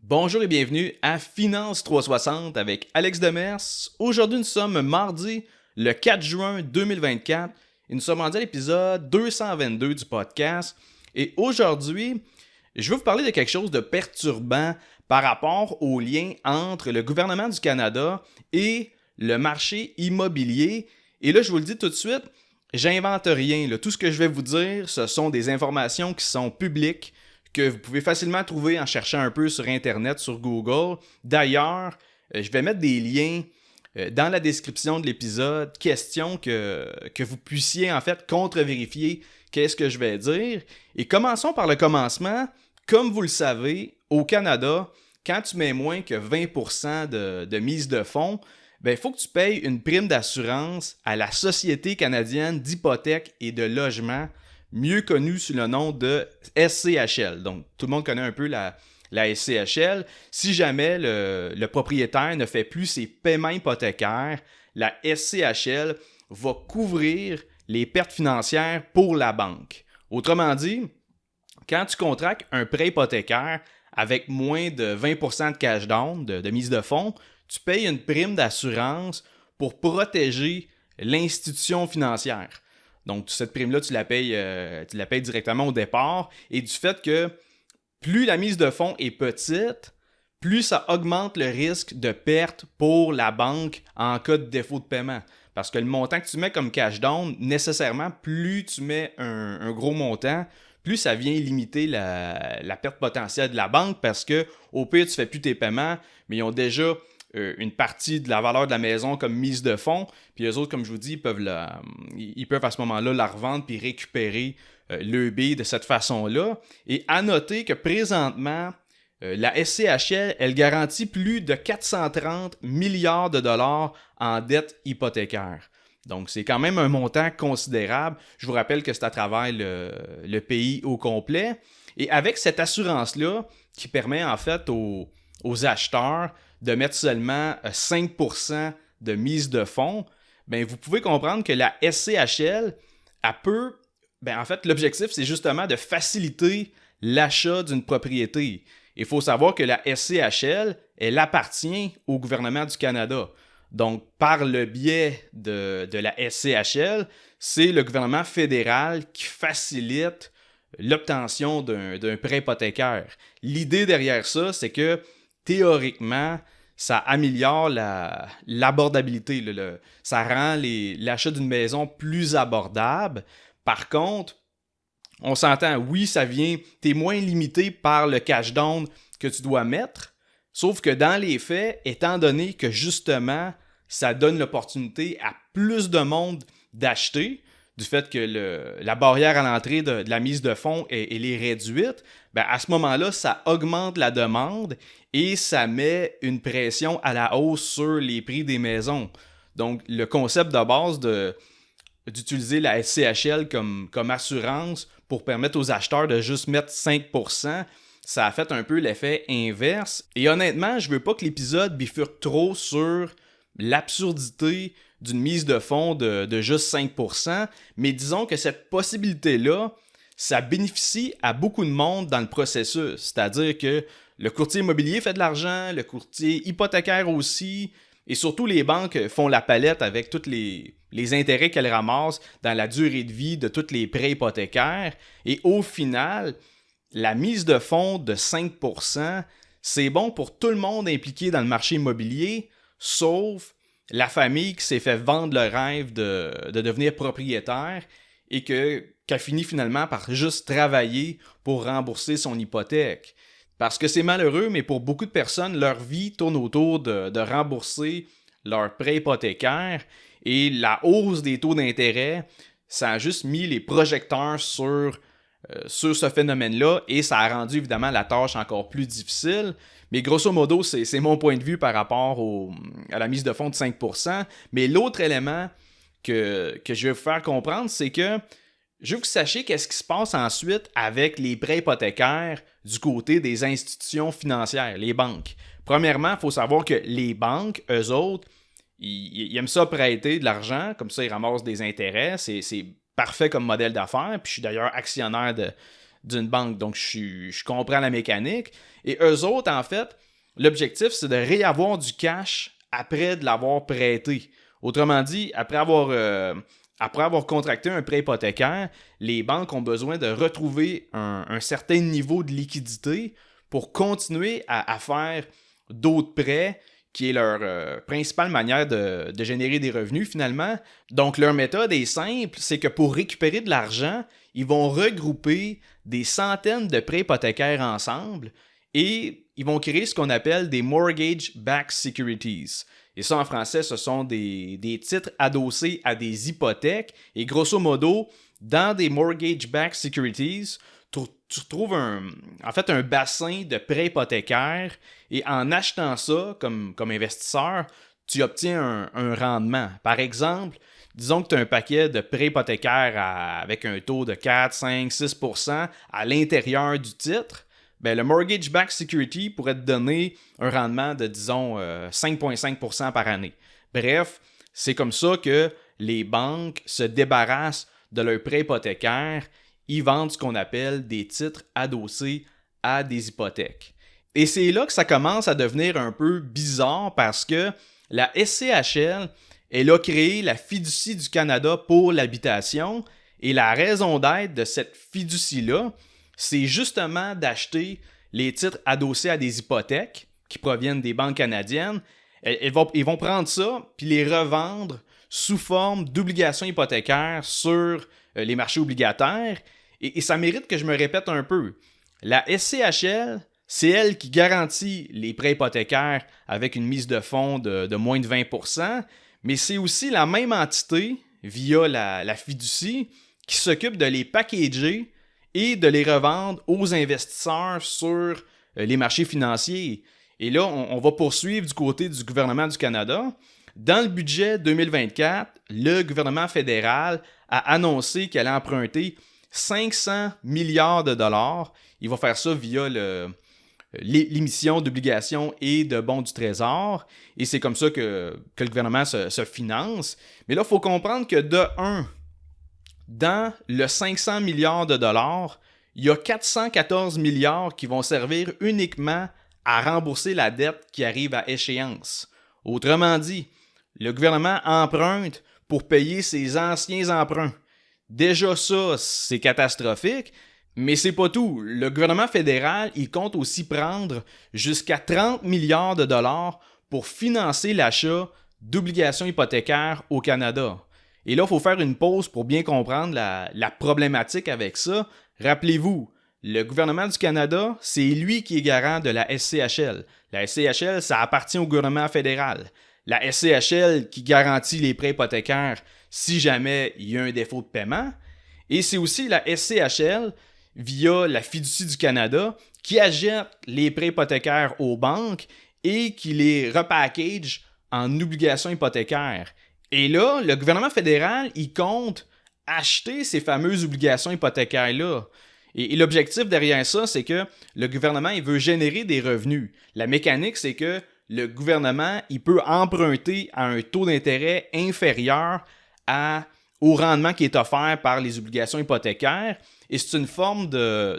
Bonjour et bienvenue à Finance 360 avec Alex Demers. Aujourd'hui, nous sommes mardi le 4 juin 2024 et nous sommes rendus à l'épisode 222 du podcast. Et aujourd'hui, je vais vous parler de quelque chose de perturbant par rapport au lien entre le gouvernement du Canada et le marché immobilier. Et là, je vous le dis tout de suite, j'invente rien. Tout ce que je vais vous dire, ce sont des informations qui sont publiques, que vous pouvez facilement trouver en cherchant un peu sur Internet, sur Google. D'ailleurs, je vais mettre des liens dans la description de l'épisode, question que vous puissiez en fait contre-vérifier qu'est-ce que je vais dire. Et commençons par le commencement. Comme vous le savez, au Canada, quand tu mets moins que 20% de mise de fonds, il faut que tu payes une prime d'assurance à la Société canadienne d'hypothèques et de logement, mieux connue sous le nom de SCHL. Donc, tout le monde connaît un peu la SCHL. Si jamais le propriétaire ne fait plus ses paiements hypothécaires, la SCHL va couvrir les pertes financières pour la banque. Autrement dit, quand tu contractes un prêt hypothécaire avec moins de 20% de cash down, de mise de fonds, tu payes une prime d'assurance pour protéger l'institution financière. Donc, cette prime-là, tu la payes directement au départ. Et du fait que plus la mise de fonds est petite, plus ça augmente le risque de perte pour la banque en cas de défaut de paiement. Parce que le montant que tu mets comme cash down, nécessairement, plus tu mets un gros montant, plus ça vient limiter la perte potentielle de la banque parce que au pire, tu ne fais plus tes paiements, mais ils ont déjà une partie de la valeur de la maison comme mise de fonds. Puis eux autres, comme je vous dis, ils peuvent à ce moment-là la revendre puis récupérer l'EB de cette façon-là. Et à noter que présentement, la SCHL, elle garantit plus de 430 milliards de dollars en dette hypothécaire. Donc, c'est quand même un montant considérable. Je vous rappelle que c'est à travers le pays au complet. Et avec cette assurance-là, qui permet en fait aux acheteurs de mettre seulement 5% de mise de fonds, vous pouvez comprendre que la SCHL, en fait, l'objectif, c'est justement de faciliter l'achat d'une propriété. Il faut savoir que la SCHL, elle appartient au gouvernement du Canada. Donc, par le biais de la SCHL, c'est le gouvernement fédéral qui facilite l'obtention d'un prêt hypothécaire. L'idée derrière ça, c'est que théoriquement, ça améliore l'abordabilité. Ça rend l'achat d'une maison plus abordable. Par contre, on s'entend, oui, t'es moins limité par le cash down que tu dois mettre, sauf que dans les faits, étant donné que justement, ça donne l'opportunité à plus de monde d'acheter, du fait que la barrière à l'entrée de la mise de fonds elle est réduite, à ce moment-là, ça augmente la demande et ça met une pression à la hausse sur les prix des maisons. Donc, le concept de base d'utiliser la SCHL comme assurance pour permettre aux acheteurs de juste mettre 5%, ça a fait un peu l'effet inverse. Et honnêtement, je veux pas que l'épisode bifurque trop sur l'absurdité d'une mise de fonds de juste 5%, mais disons que cette possibilité-là, ça bénéficie à beaucoup de monde dans le processus. C'est-à-dire que le courtier immobilier fait de l'argent, le courtier hypothécaire aussi, et surtout les banques font la palette avec tous les intérêts qu'elles ramassent dans la durée de vie de tous les prêts hypothécaires. Et au final, la mise de fonds de 5%, c'est bon pour tout le monde impliqué dans le marché immobilier, sauf la famille qui s'est fait vendre le rêve de devenir propriétaire et qu'elle finit finalement par juste travailler pour rembourser son hypothèque. Parce que c'est malheureux, mais pour beaucoup de personnes, leur vie tourne autour de rembourser leur prêt hypothécaire et la hausse des taux d'intérêt, ça a juste mis les projecteurs sur ce phénomène-là et ça a rendu évidemment la tâche encore plus difficile. Mais grosso modo, c'est mon point de vue par rapport à la mise de fonds de 5%. Mais l'autre élément que je vais vous faire comprendre, c'est que je veux que vous sachiez qu'est-ce qui se passe ensuite avec les prêts hypothécaires du côté des institutions financières, les banques. Premièrement, il faut savoir que les banques, eux autres, ils aiment ça prêter de l'argent, comme ça ils ramassent des intérêts. C'est parfait comme modèle d'affaires. Puis je suis d'ailleurs actionnaire d'une banque. Donc, je comprends la mécanique. Et eux autres, en fait, l'objectif, c'est de réavoir du cash après de l'avoir prêté. Autrement dit, après avoir contracté un prêt hypothécaire, les banques ont besoin de retrouver un certain niveau de liquidité pour continuer à faire d'autres prêts, qui est leur principale manière de générer des revenus finalement. Donc leur méthode est simple, c'est que pour récupérer de l'argent, ils vont regrouper des centaines de prêts hypothécaires ensemble et ils vont créer ce qu'on appelle des mortgage-backed securities. Et ça, en français, ce sont des titres adossés à des hypothèques. Et grosso modo, dans des mortgage-backed securities, tu retrouves un bassin de prêts hypothécaires. Et en achetant ça comme investisseur, tu obtiens un rendement. Par exemple, disons que tu as un paquet de prêts hypothécaires avec un taux de 4, 5, 6% à l'intérieur du titre. Ben, le mortgage-backed security pourrait te donner un rendement de, disons, 5,5% par année. Bref, c'est comme ça que les banques se débarrassent de leurs prêts hypothécaires. Ils vendent ce qu'on appelle des titres adossés à des hypothèques. Et c'est là que ça commence à devenir un peu bizarre parce que la SCHL, elle a créé la Fiducie du Canada pour l'habitation et la raison d'être de cette fiducie-là, c'est justement d'acheter les titres adossés à des hypothèques qui proviennent des banques canadiennes. Ils vont prendre ça puis les revendre sous forme d'obligations hypothécaires sur les marchés obligataires. Et ça mérite que je me répète un peu. La SCHL, c'est elle qui garantit les prêts hypothécaires avec une mise de fonds de moins de 20%, mais c'est aussi la même entité, via la fiducie, qui s'occupe de les packager et de les revendre aux investisseurs sur les marchés financiers. Et là, on va poursuivre du côté du gouvernement du Canada. Dans le budget 2024, le gouvernement fédéral a annoncé qu'il allait emprunter 500 milliards de dollars. Il va faire ça via l'émission d'obligations et de bons du Trésor. Et c'est comme ça que le gouvernement se finance. Mais là, il faut comprendre que dans le 500 milliards de dollars, il y a 414 milliards qui vont servir uniquement à rembourser la dette qui arrive à échéance. Autrement dit, le gouvernement emprunte pour payer ses anciens emprunts. Déjà ça, c'est catastrophique, mais c'est pas tout. Le gouvernement fédéral, il compte aussi prendre jusqu'à 30 milliards de dollars pour financer l'achat d'obligations hypothécaires au Canada. Et là, il faut faire une pause pour bien comprendre la problématique avec ça. Rappelez-vous, le gouvernement du Canada, c'est lui qui est garant de la SCHL. La SCHL, ça appartient au gouvernement fédéral. La SCHL qui garantit les prêts hypothécaires si jamais il y a un défaut de paiement. Et c'est aussi la SCHL, via la Fiducie du Canada, qui achète les prêts hypothécaires aux banques et qui les repackage en obligations hypothécaires. Et là, le gouvernement fédéral, il compte acheter ces fameuses obligations hypothécaires-là. Et l'objectif derrière ça, c'est que le gouvernement, il veut générer des revenus. La mécanique, c'est que le gouvernement, il peut emprunter à un taux d'intérêt inférieur au rendement qui est offert par les obligations hypothécaires. Et c'est une forme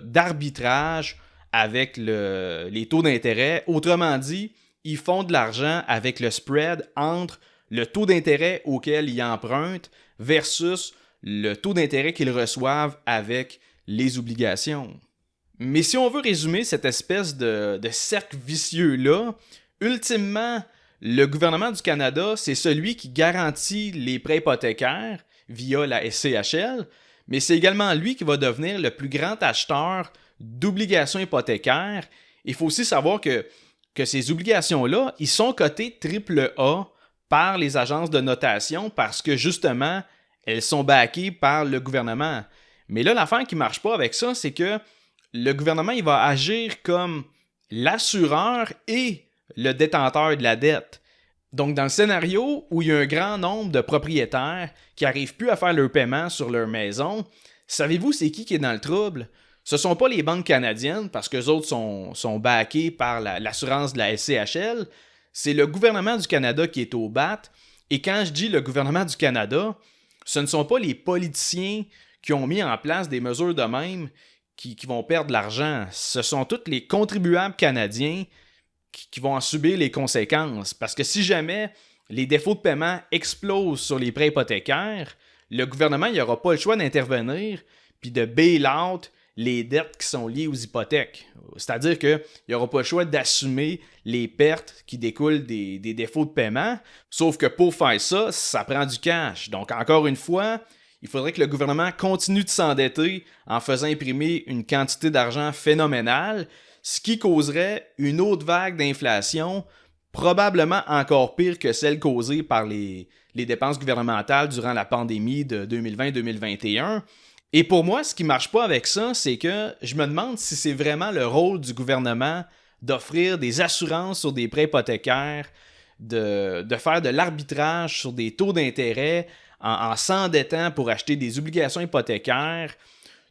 d'arbitrage avec les taux d'intérêt. Autrement dit, ils font de l'argent avec le spread entre le taux d'intérêt auquel ils empruntent versus le taux d'intérêt qu'ils reçoivent avec les obligations. Mais si on veut résumer cette espèce de cercle vicieux-là, ultimement, le gouvernement du Canada, c'est celui qui garantit les prêts hypothécaires via la SCHL, mais c'est également lui qui va devenir le plus grand acheteur d'obligations hypothécaires. Il faut aussi savoir que ces obligations-là, ils sont cotées AAA par les agences de notation parce que justement, elles sont backées par le gouvernement. Mais là, l'affaire qui ne marche pas avec ça, c'est que le gouvernement il va agir comme l'assureur et le détenteur de la dette. Donc, dans le scénario où il y a un grand nombre de propriétaires qui n'arrivent plus à faire leur paiement sur leur maison, savez-vous c'est qui est dans le trouble? Ce ne sont pas les banques canadiennes parce qu'eux autres sont backés par l'assurance de la SCHL. C'est le gouvernement du Canada qui est au bat. Et quand je dis le gouvernement du Canada, ce ne sont pas les politiciens qui ont mis en place des mesures de même qui vont perdre de l'argent. Ce sont tous les contribuables canadiens qui vont en subir les conséquences. Parce que si jamais les défauts de paiement explosent sur les prêts hypothécaires, le gouvernement n'aura pas le choix d'intervenir puis de bail-out les dettes qui sont liées aux hypothèques. C'est-à-dire qu'il n'y aura pas le choix d'assumer les pertes qui découlent des défauts de paiement. Sauf que pour faire ça, ça prend du cash. Donc, encore une fois, il faudrait que le gouvernement continue de s'endetter en faisant imprimer une quantité d'argent phénoménale, ce qui causerait une autre vague d'inflation, probablement encore pire que celle causée par les dépenses gouvernementales durant la pandémie de 2020-2021. Et pour moi, ce qui marche pas avec ça, c'est que je me demande si c'est vraiment le rôle du gouvernement d'offrir des assurances sur des prêts hypothécaires, de faire de l'arbitrage sur des taux d'intérêt en s'endettant pour acheter des obligations hypothécaires.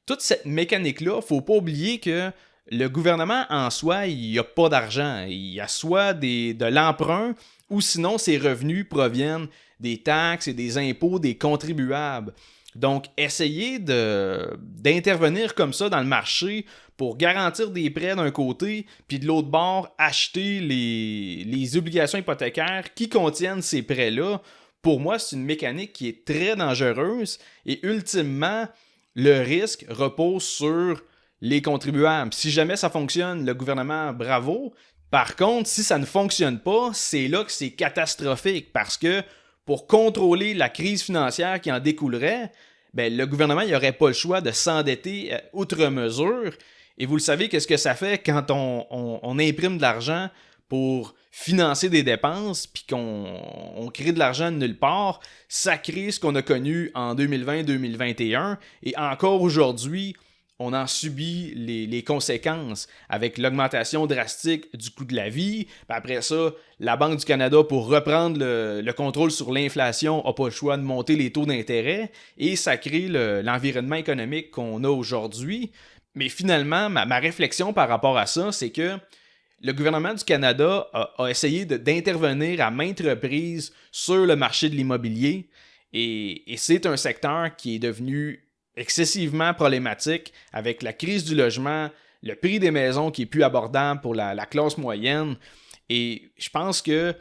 Toute cette mécanique-là, il ne faut pas oublier que le gouvernement en soi, il n'a pas d'argent. Il a soit de l'emprunt ou sinon ses revenus proviennent des taxes et des impôts des contribuables. Donc, essayer d'intervenir comme ça dans le marché pour garantir des prêts d'un côté, puis de l'autre bord, acheter les obligations hypothécaires qui contiennent ces prêts-là, pour moi, c'est une mécanique qui est très dangereuse et ultimement, le risque repose sur les contribuables. Si jamais ça fonctionne, le gouvernement, bravo. Par contre, si ça ne fonctionne pas, c'est là que c'est catastrophique parce que pour contrôler la crise financière qui en découlerait, le gouvernement n'aurait pas le choix de s'endetter outre mesure. Et vous le savez, qu'est-ce que ça fait quand on imprime de l'argent pour financer des dépenses puis qu'on crée de l'argent de nulle part? Ça crée ce qu'on a connu en 2020-2021 et encore aujourd'hui, on en subit les conséquences avec l'augmentation drastique du coût de la vie. Puis après ça, la Banque du Canada, pour reprendre le contrôle sur l'inflation, n'a pas le choix de monter les taux d'intérêt et ça crée l'environnement économique qu'on a aujourd'hui. Mais finalement, ma réflexion par rapport à ça, c'est que le gouvernement du Canada a essayé d'intervenir à maintes reprises sur le marché de l'immobilier et c'est un secteur qui est devenu excessivement problématique avec la crise du logement, le prix des maisons qui est plus abordable pour la classe moyenne. Et je pense que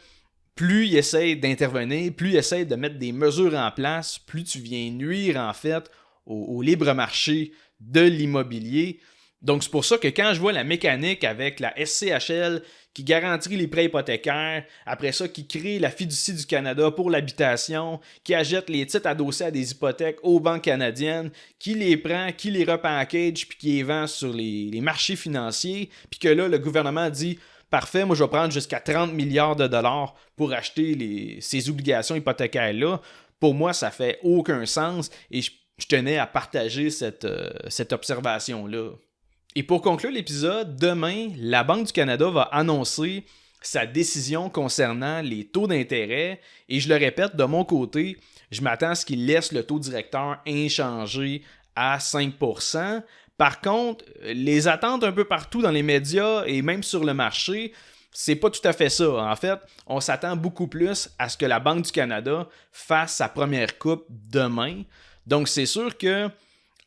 plus il essaie d'intervenir, plus il essaie de mettre des mesures en place, plus tu viens nuire en fait au libre marché de l'immobilier. Donc c'est pour ça que quand je vois la mécanique avec la SCHL qui garantit les prêts hypothécaires, après ça qui crée la Fiducie du Canada pour l'habitation, qui achète les titres adossés à des hypothèques aux banques canadiennes, qui les prend, qui les repackage puis qui les vend sur les marchés financiers, puis que là le gouvernement dit « Parfait, moi je vais prendre jusqu'à 30 milliards de dollars pour acheter ces obligations hypothécaires-là », pour moi ça fait aucun sens et je tenais à partager cette observation-là. Et pour conclure l'épisode, demain, la Banque du Canada va annoncer sa décision concernant les taux d'intérêt. Et je le répète, de mon côté, je m'attends à ce qu'il laisse le taux directeur inchangé à 5%. Par contre, les attentes un peu partout dans les médias et même sur le marché, c'est pas tout à fait ça. En fait, on s'attend beaucoup plus à ce que la Banque du Canada fasse sa première coupe demain. Donc, c'est sûr que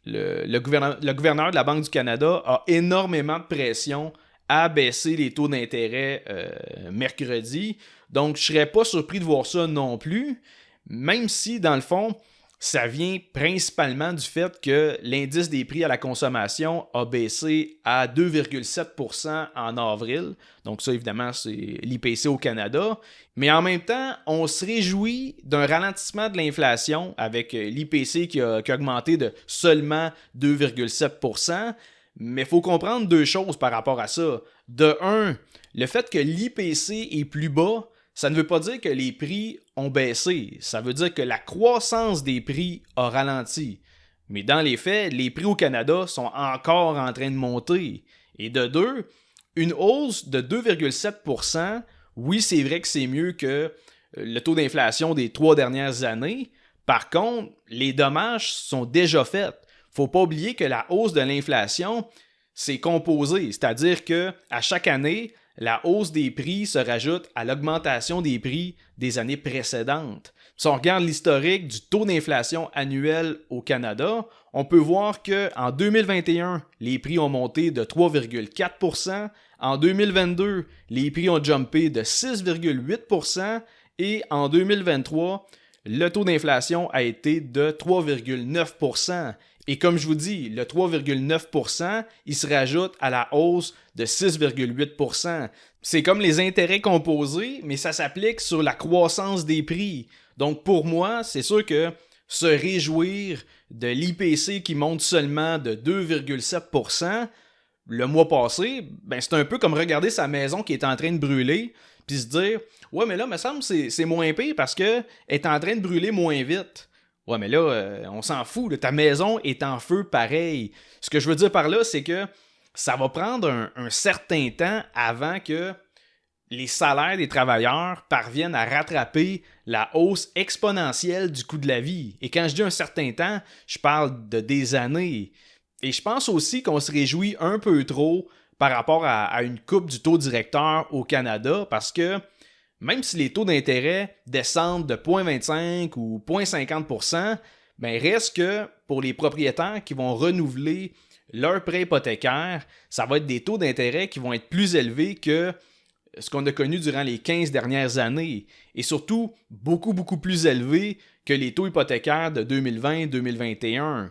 le gouverneur de la Banque du Canada a énormément de pression à baisser les taux d'intérêt mercredi. Donc, je ne serais pas surpris de voir ça non plus, même si, dans le fond, ça vient principalement du fait que l'indice des prix à la consommation a baissé à 2,7% en avril. Donc ça, évidemment, c'est l'IPC au Canada. Mais en même temps, on se réjouit d'un ralentissement de l'inflation avec l'IPC qui a augmenté de seulement 2,7%. Mais il faut comprendre deux choses par rapport à ça. De un, le fait que l'IPC est plus bas, ça ne veut pas dire que les prix ont baissé. Ça veut dire que la croissance des prix a ralenti. Mais dans les faits, les prix au Canada sont encore en train de monter. Et de deux, une hausse de 2,7%, oui, c'est vrai que c'est mieux que le taux d'inflation des 3 dernières années. Par contre, les dommages sont déjà faits. Faut pas oublier que la hausse de l'inflation, c'est composé. C'est-à-dire qu'à chaque année, la hausse des prix se rajoute à l'augmentation des prix des années précédentes. Si on regarde l'historique du taux d'inflation annuel au Canada, on peut voir qu'en 2021, les prix ont monté de 3,4%. En 2022, les prix ont jumpé de 6,8%. Et en 2023, le taux d'inflation a été de 3,9%. Et comme je vous dis, le 3,9%, il se rajoute à la hausse de 6,8%. C'est comme les intérêts composés, mais ça s'applique sur la croissance des prix. Donc pour moi, c'est sûr que se réjouir de l'IPC qui monte seulement de 2,7% le mois passé, c'est un peu comme regarder sa maison qui est en train de brûler, puis se dire « Ouais, mais là, me semble que c'est moins pire parce qu'elle est en train de brûler moins vite. » Ouais, mais là, on s'en fout, là, ta maison est en feu pareil. Ce que je veux dire par là, c'est que ça va prendre un certain temps avant que les salaires des travailleurs parviennent à rattraper la hausse exponentielle du coût de la vie. Et quand je dis un certain temps, je parle de des années. Et je pense aussi qu'on se réjouit un peu trop par rapport à une coupe du taux directeur au Canada parce que même si les taux d'intérêt descendent de 0,25 ou 0,50%, reste que pour les propriétaires qui vont renouveler leur prêt hypothécaire, ça va être des taux d'intérêt qui vont être plus élevés que ce qu'on a connu durant les 15 dernières années, et surtout beaucoup, beaucoup plus élevés que les taux hypothécaires de 2020-2021.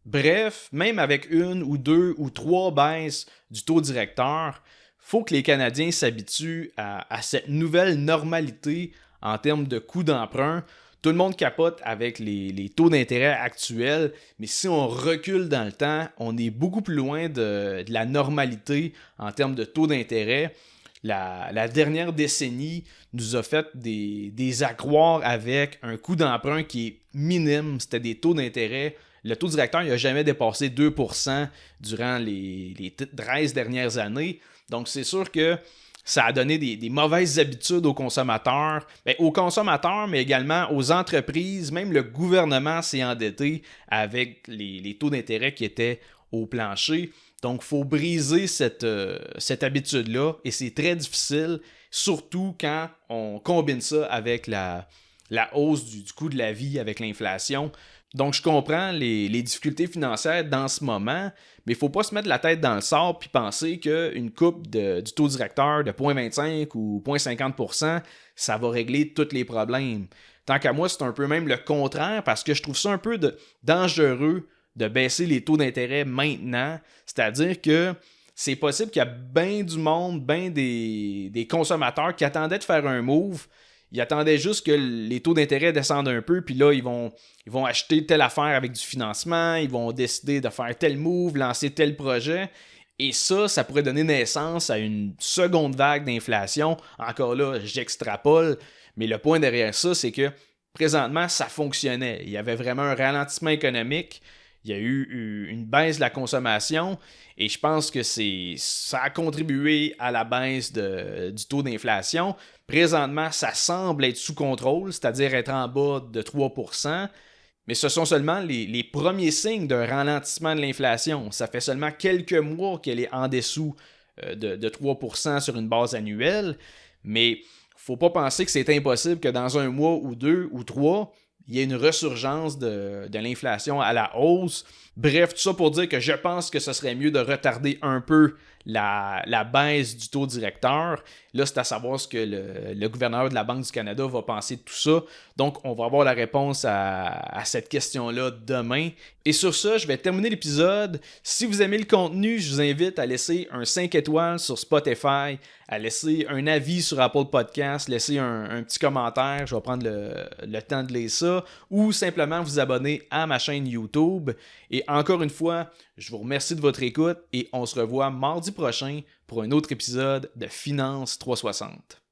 Bref, même avec une ou deux ou trois baisses du taux directeur, faut que les Canadiens s'habituent à cette nouvelle normalité en termes de coût d'emprunt. Tout le monde capote avec les taux d'intérêt actuels, mais si on recule dans le temps, on est beaucoup plus loin de la normalité en termes de taux d'intérêt. La dernière décennie nous a fait des accroires avec un coût d'emprunt qui est minime. C'était des taux d'intérêt. Le taux directeur n'a jamais dépassé 2% durant les 13 dernières années. Donc, c'est sûr que ça a donné des mauvaises habitudes aux consommateurs, mais également aux entreprises. Même le gouvernement s'est endetté avec les taux d'intérêt qui étaient au plancher. Donc, il faut briser cette habitude-là et c'est très difficile, surtout quand on combine ça avec la hausse du coût de la vie, avec l'inflation. Donc, je comprends les difficultés financières dans ce moment, mais il ne faut pas se mettre la tête dans le sable et penser qu'une coupe du taux directeur de 0,25 ou 0,50%, ça va régler tous les problèmes. Tant qu'à moi, c'est un peu même le contraire parce que je trouve ça un peu dangereux de baisser les taux d'intérêt maintenant. C'est-à-dire que c'est possible qu'il y a bien du monde, bien des consommateurs qui attendaient de faire un move. Ils attendaient juste que les taux d'intérêt descendent un peu, puis là, ils vont acheter telle affaire avec du financement, ils vont décider de faire tel move, lancer tel projet. Et ça pourrait donner naissance à une seconde vague d'inflation. Encore là, j'extrapole, mais le point derrière ça, c'est que présentement, ça fonctionnait. Il y avait vraiment un ralentissement économique. Il y a eu une baisse de la consommation et je pense que ça a contribué à la baisse du taux d'inflation. Présentement, ça semble être sous contrôle, c'est-à-dire être en bas de 3%, mais ce sont seulement les premiers signes d'un ralentissement de l'inflation. Ça fait seulement quelques mois qu'elle est en dessous de 3% sur une base annuelle, mais il ne faut pas penser que c'est impossible que dans un mois ou deux ou trois, il y a une resurgence de l'inflation à la hausse. Bref, tout ça pour dire que je pense que ce serait mieux de retarder un peu la baisse du taux directeur. Là, c'est à savoir ce que le gouverneur de la Banque du Canada va penser de tout ça. Donc, on va avoir la réponse à cette question-là demain. Et sur ça, je vais terminer l'épisode. Si vous aimez le contenu, je vous invite à laisser un 5 étoiles sur Spotify, à laisser un avis sur Apple Podcasts, laisser un petit commentaire. Je vais prendre le temps de lire ça. Ou simplement vous abonner à ma chaîne YouTube. Et encore une fois, je vous remercie de votre écoute et on se revoit mardi prochain pour un autre épisode de Finance 360.